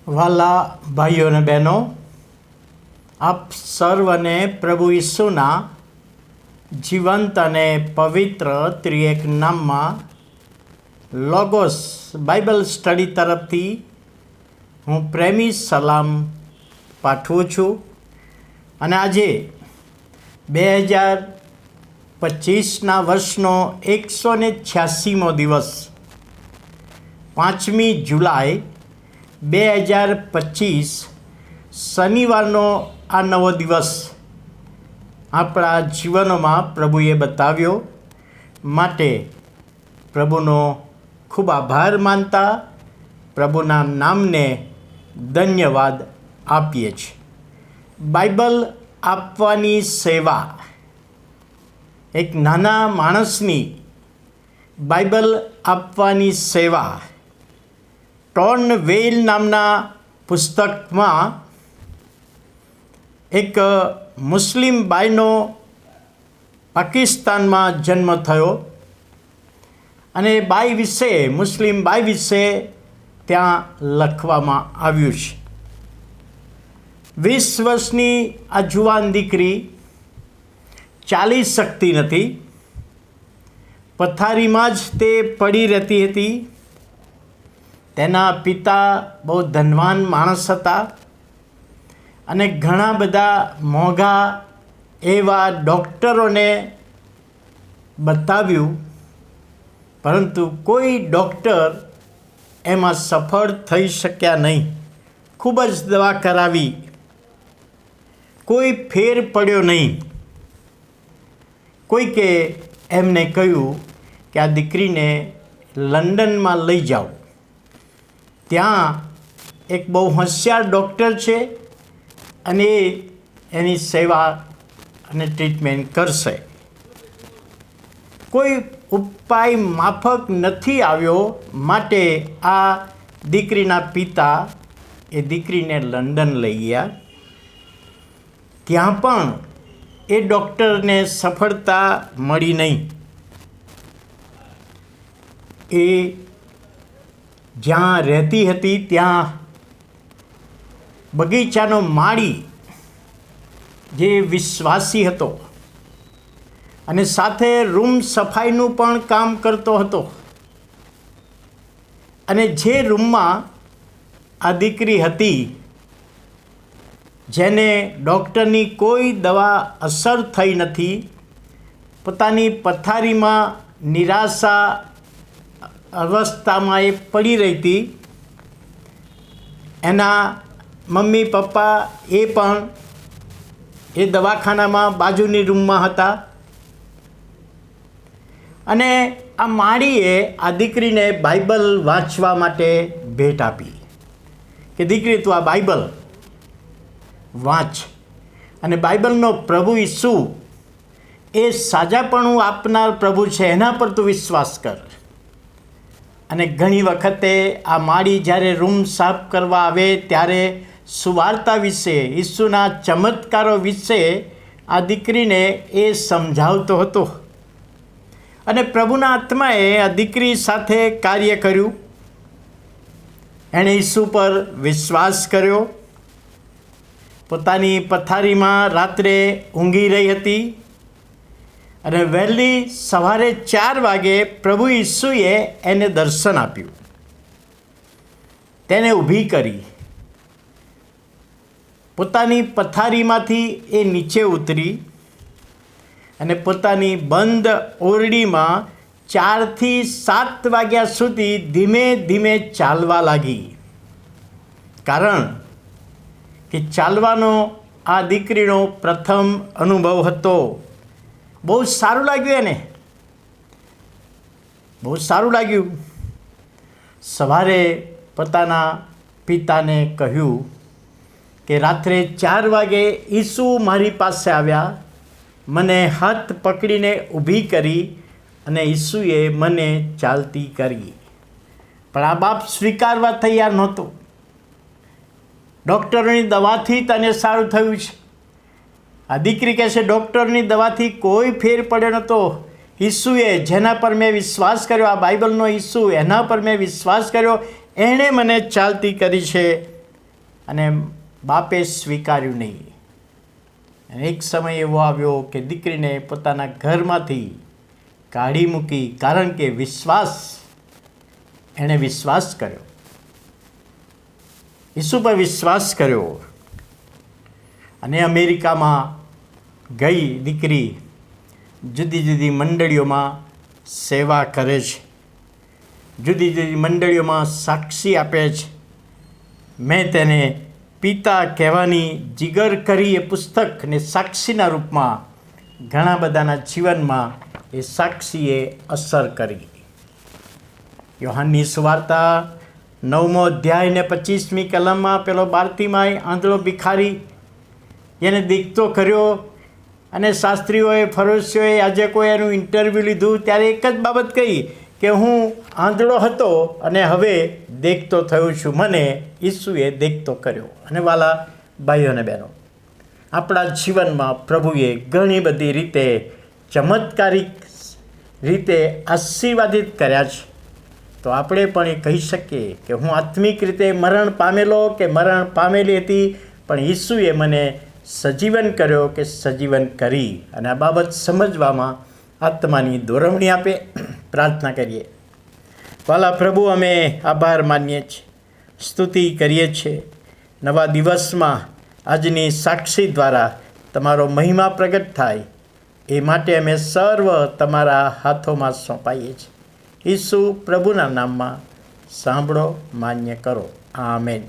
વાલા ભાઈઓ અને બહેનો, આપ સર્વને પ્રભુ ઈસુના જીવંત અને પવિત્ર ત્રિએક નામમાં લોગોસ બાઇબલ સ્ટડી તરફથી હું પ્રેમી સલામ પાઠવું છું. અને આજે 2025ના વર્ષનો 186મો દિવસ 5મી જુલાઈ 2025 શનિવારનો આ નવો દિવસ આપણા જીવનોમાં પ્રભુએ બતાવ્યો. માટે પ્રભુનો ખૂબ આભાર માનતા પ્રભુના નામને ધન્યવાદ આપીએ છીએ. બાઇબલ આપવાની સેવા, એક નાના માણસની બાઇબલ આપવાની સેવા ટોર્ન વેઇલ નામના પુસ્તકમાં એક મુસ્લિમ બાઈનો પાકિસ્તાનમાં જન્મ થયો અને બાઈ વિશે, મુસ્લિમ બાઈ વિશે ત્યાં લખવામાં આવ્યું છે. 20 વર્ષની આ જુવાન દીકરી ચાલી શકતી નથી, પથારીમાં જ તે પડી રહેતી હતી. તેના પિતા બહુ ધનવાન માણસ હતા અને ઘણા બધા મોંઘા એવા ડૉક્ટરોને બતાવ્યું, પરંતુ કોઈ ડૉક્ટર એમાં સફળ થઈ શક્યા નહીં. ખૂબ જ દવા કરાવી, કોઈ ફેર પડ્યો નહીં. કોઈકે એમને કહ્યું કે આ દીકરીને લંડનમાં લઈ જાઓ, ત્યાં એક બહુ હોશિયાર ડૉક્ટર છે અને એની સેવા અને ટ્રીટમેન્ટ કરશે. કોઈ ઉપાય માફક નથી આવ્યો, માટે આ દીકરીના પિતા એ દીકરીને લંડન લઈ ગયા. ત્યાં પણ એ ડૉક્ટરને સફળતા મળી નહીં. એ જ્યાં રહેતી હતી ત્યાં બગીચાનો માળી જે વિશ્વાસી હતો અને સાથે રૂમ સફાઈનું પણ કામ કરતો હતો, અને જે રૂમમાં આ દીકરી હતી, જેને ડૉક્ટરની કોઈ દવા અસર થઈ નથી, પોતાની પથારીમાં નિરાશા અવસ્થામાં એ પડી રહી હતી. એના મમ્મી પપ્પા એ પણ એ દવાખાનામાં બાજુની રૂમમાં હતા. અને આ માળીએ આ દીકરીને બાઇબલ વાંચવા માટે ભેટ આપી કે દીકરી, તું આ બાઇબલ વાંચ અને બાઇબલનો પ્રભુ ઈસુ એ સાજાપણું આપનાર પ્રભુ છે, એના પર તું વિશ્વાસ કર. અને ઘણી વખતે આ માળી જ્યારે રૂમ સાફ કરવા આવે ત્યારે સુવાર્તા વિશે, ઈસુના ચમત્કારો વિશે આ દીકરીને એ સમજાવતો હતો. અને પ્રભુના આત્માએ આ દીકરી સાથે કાર્ય કર્યું. એણે ઈસુ પર વિશ્વાસ કર્યો. પોતાની પથારીમાં રાત્રે ઊંઘી રહી હતી અને વહેલી સવારે 4 વાગે પ્રભુ ઈસુએ એને દર્શન આપ્યું. તેને ઊભી કરી, પોતાની પથારીમાંથી એ નીચે ઉતરી અને પોતાની બંધ ઓરડીમાં 4 થી 7 વાગ્યા સુધી ધીમે ધીમે ચાલવા લાગી. કારણ કે ચાલવાનો આ દીકરીનો પ્રથમ અનુભવ હતો. બહુ સારું લાગ્યું એને, બહુ સારું લાગ્યું. સવારે પોતાના પિતાને કહ્યું કે રાત્રે 4 વાગે ઈસુ મારી પાસે આવ્યા, મને હાથ પકડીને ઊભી કરી અને ઈસુએ મને ચાલતી કરી. પણ આ બાપ સ્વીકારવા તૈયાર નહોતો. ડૉક્ટરોની દવાથી તને સારું થયું છે. આ દીકરી કહે છે, ડૉક્ટરની દવાથી કોઈ ફેર પડ્યો નહોતો. ઈસુએ, જેના પર મેં વિશ્વાસ કર્યો, આ બાઇબલનો ઈસુ, એના પર મેં વિશ્વાસ કર્યો, એણે મને ચાલતી કરી છે. અને બાપે સ્વીકાર્યું નહીં. અને એક સમય એવો આવ્યો કે દીકરીને પોતાના ઘરમાંથી કાઢી મૂકી, કારણ કે એણે વિશ્વાસ કર્યો, ઈસુ પર વિશ્વાસ કર્યો. અને અમેરિકામાં ગઈ દીકરી જુદી જુદી મંડળીઓમાં સેવા કરે છે, જુદી જુદી મંડળીઓમાં સાક્ષી આપે છે. મેં તેને પિતા કહેવાની જીગર કરી એ પુસ્તકને સાક્ષીના રૂપમાં ઘણા બધાના જીવનમાં એ સાક્ષીએ અસર કરી. યોહાનની સુવાર્તા 9મો અધ્યાય ને 25મી કલમમાં પેલો બારતીમાય આંધળો ભિખારી એને દીકતો કર્યો, અને શાસ્ત્રીઓએ ફરોશીઓએ આજે કોઈ એનું ઇન્ટરવ્યૂ લીધું ત્યારે એક જ બાબત કહી કે હું આંધળો હતો અને હવે દેખતો થયો છું, મને ઈસુએ દેખતો કર્યો. અને વાલા ભાઈઓ અને બહેનો, આપણા જીવનમાં પ્રભુએ ઘણી બધી રીતે ચમત્કારિક રીતે આશીર્વાદિત કર્યા છે. તો આપણે પણ એ કહી શકીએ કે હું આત્મિક રીતે મરણ પામેલો કે મરણ પામેલી હતી, પણ ઈસુએ મને સજીવન કર્યો કે સજીવન કરી. અને આ બાબત સમજવામાં આત્માની દોરવણી આપે. પ્રાર્થના કરીએ. વાલા પ્રભુ, અમે આભાર માનીએ છીએ, સ્તુતિ કરીએ છીએ. નવા દિવસમાં આજની સાક્ષી દ્વારા તમારો મહિમા પ્રગટ થાય એ માટે અમે સર્વ તમારા હાથોમાં સોંપાઈએ છીએ. ઈસુ પ્રભુના નામમાં સાંભળો, માન્ય કરો. આમેન.